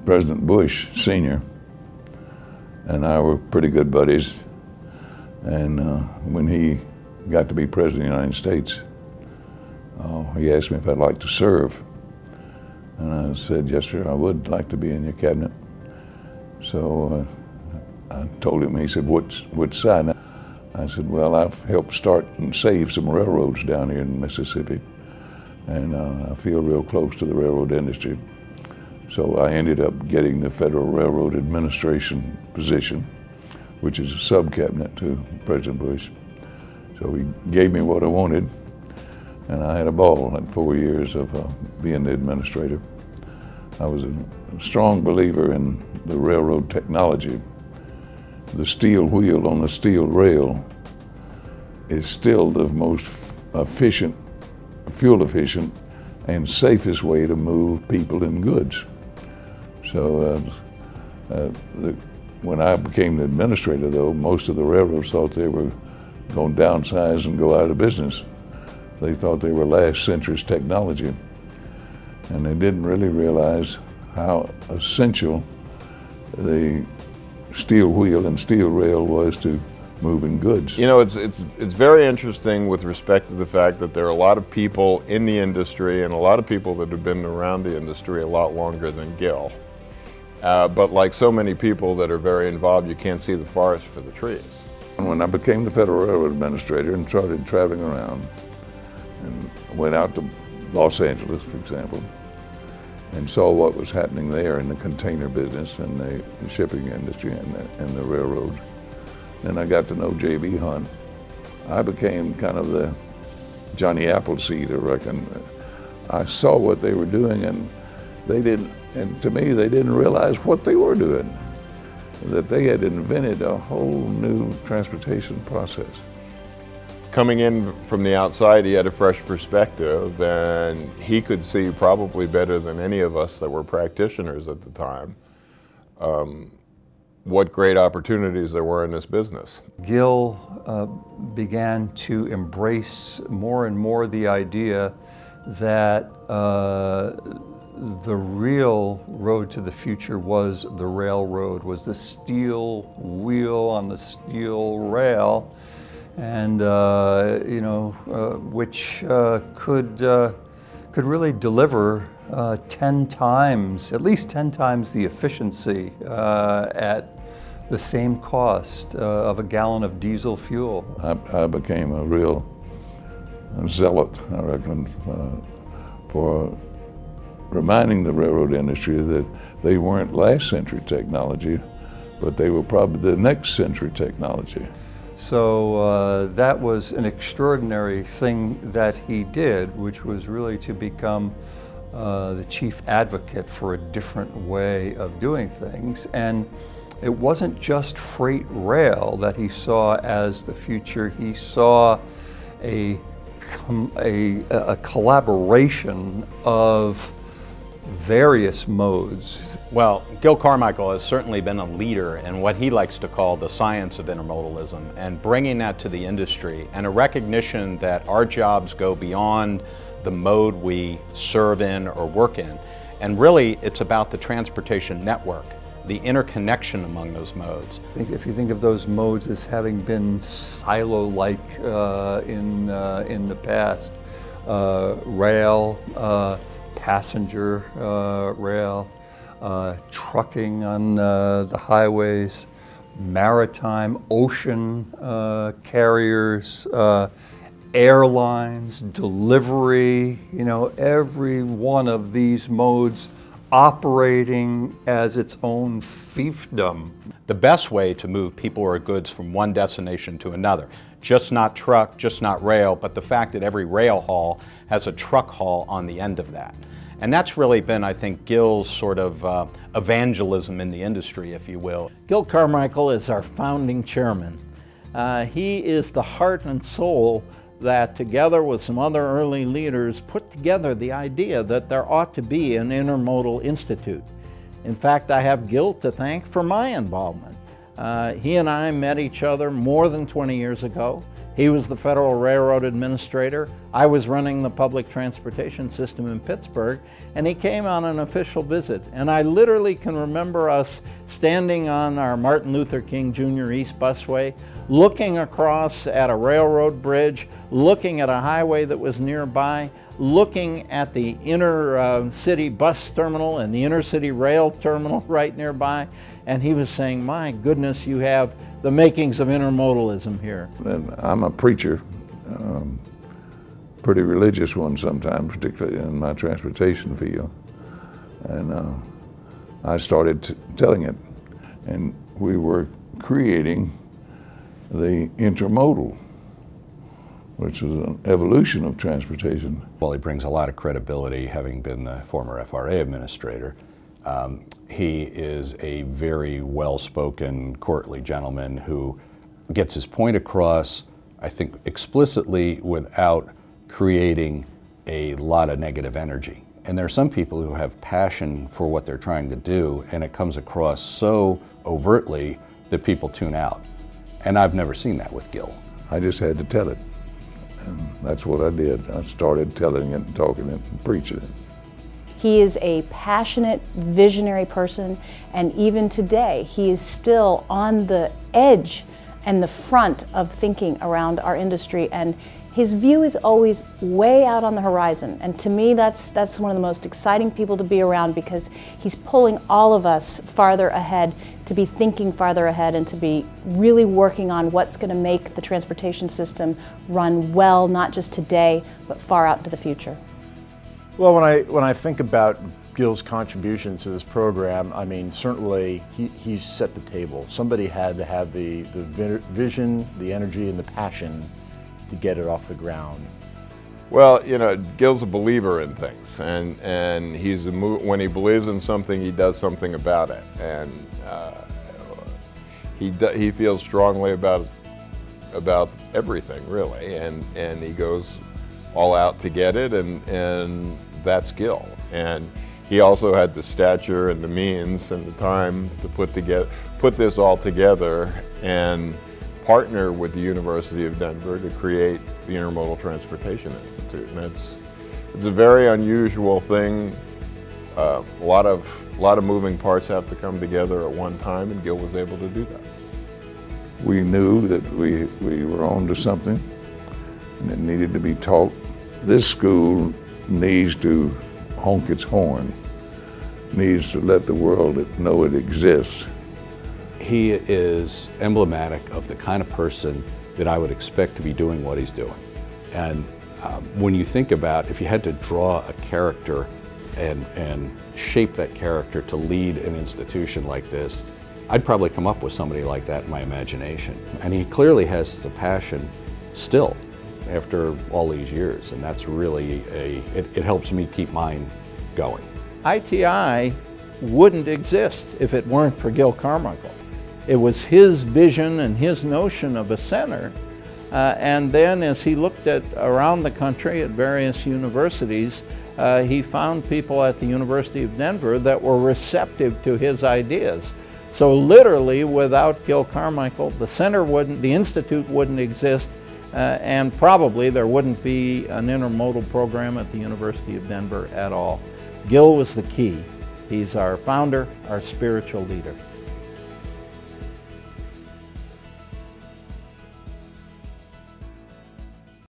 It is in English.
President Bush Sr. and I were pretty good buddies. And when he got to be President of the United States, he asked me if I'd like to serve. And I said, yes, sir, I would like to be in your cabinet. So I told him, he said, which side? I said, well, I've helped start and save some railroads down here in Mississippi. And I feel real close to the railroad industry. So I ended up getting the Federal Railroad Administration position, which is a sub-cabinet to President Bush. So he gave me what I wanted, and I had a ball. I had 4 years of being the administrator. I was a strong believer in the railroad technology. The steel wheel on the steel rail is still the most efficient, fuel efficient, and safest way to move people and goods. So when I became the administrator, though, most of the railroads thought they were going to downsize and go out of business. They thought they were last century's technology, and they didn't really realize how essential the steel wheel and steel rail was to moving goods. You know, it's very interesting with respect to the fact that there are a lot of people in the industry and a lot of people that have been around the industry a lot longer than Gil. But like so many people that are very involved, you can't see the forest for the trees. When I became the Federal Railroad Administrator and started traveling around, and went out to Los Angeles, for example, and saw what was happening there in the container business and the shipping industry and the railroads. Then I got to know J.B. Hunt. I became kind of the Johnny Appleseed, I reckon. I saw what they were doing, and they didn't, and to me, they didn't realize what they were doing, that they had invented a whole new transportation process. Coming in from the outside, he had a fresh perspective, and he could see probably better than any of us that were practitioners at the time what great opportunities there were in this business. Gil began to embrace more and more the idea that the real road to the future was the railroad, was the steel wheel on the steel rail, and you know, which could really deliver 10 times, at least 10 times the efficiency at the same cost of a gallon of diesel fuel. I became a real zealot, I reckon, for reminding the railroad industry that they weren't last century technology, but they were probably the next century technology. So that was an extraordinary thing that he did, which was really to become the chief advocate for a different way of doing things. And it wasn't just freight rail that he saw as the future. He saw a collaboration of various modes. Well, Gil Carmichael has certainly been a leader in what he likes to call the science of intermodalism, and bringing that to the industry, and a recognition that our jobs go beyond the mode we serve in or work in. And really, it's about the transportation network, the interconnection among those modes. If you think of those modes as having been silo-like in the past, rail, passenger rail, trucking on the highways, maritime, ocean carriers, airlines, delivery, you know, every one of these modes operating as its own fiefdom. The best way to move people or goods from one destination to another, just not truck, just not rail, but the fact that every rail haul has a truck haul on the end of that. And that's really been, I think, Gil's sort of evangelism in the industry, if you will. Gil Carmichael is our founding chairman. He is the heart and soul that, together with some other early leaders, put together the idea that there ought to be an intermodal institute. In fact, I have Gil to thank for my involvement. He and I met each other more than 20 years ago. He was the Federal Railroad Administrator. I was running the public transportation system in Pittsburgh, and he came on an official visit. And I literally can remember us standing on our Martin Luther King Jr. East Busway, looking across at a railroad bridge, looking at a highway that was nearby, looking at the inner city bus terminal and the inner city rail terminal right nearby, and he was saying, my goodness, you have the makings of intermodalism here. And I'm a preacher, pretty religious one sometimes, particularly in my transportation field. And I started telling it, and we were creating the intermodal, which was an evolution of transportation. Well, he brings a lot of credibility, having been the former FRA administrator. He is a very well-spoken, courtly gentleman who gets his point across, I think, explicitly without creating a lot of negative energy. And there are some people who have passion for what they're trying to do, and it comes across so overtly that people tune out. And I've never seen that with Gil. I just had to tell it. And that's what I did. I started telling it and talking it and preaching it. He is a passionate, visionary person, and even today, he is still on the edge and the front of thinking around our industry, and his view is always way out on the horizon. And to me, that's one of the most exciting people to be around, because he's pulling all of us farther ahead, to be thinking farther ahead, and to be really working on what's going to make the transportation system run well, not just today, but far out into the future. Well, when I think about Gil's contributions to this program, I mean, certainly he's set the table. Somebody had to have the vision, the energy, and the passion to get it off the ground. Well, you know, Gil's a believer in things, and he's when he believes in something, he does something about it, and he feels strongly about everything, really, and he goes all out to get it, and that's Gil. And he also had the stature and the means and the time to put this all together and partner with the University of Denver to create the Intermodal Transportation Institute. And it's a very unusual thing. A lot of moving parts have to come together at one time, and Gil was able to do that. We knew that we were on to something, and it needed to be taught. This school needs to honk its horn, needs to let the world know it exists. He is emblematic of the kind of person that I would expect to be doing what he's doing. And when you think about, if you had to draw a character and shape that character to lead an institution like this, I'd probably come up with somebody like that in my imagination. And he clearly has the passion still after all these years, and that's really it helps me keep mine going. ITI wouldn't exist if it weren't for Gil Carmichael. It was his vision and his notion of a center, and then as he looked around the country at various universities, he found people at the University of Denver that were receptive to his ideas. So literally, without Gil Carmichael, the institute wouldn't exist, and probably there wouldn't be an intermodal program at the University of Denver at all. Gil was the key. He's our founder, our spiritual leader.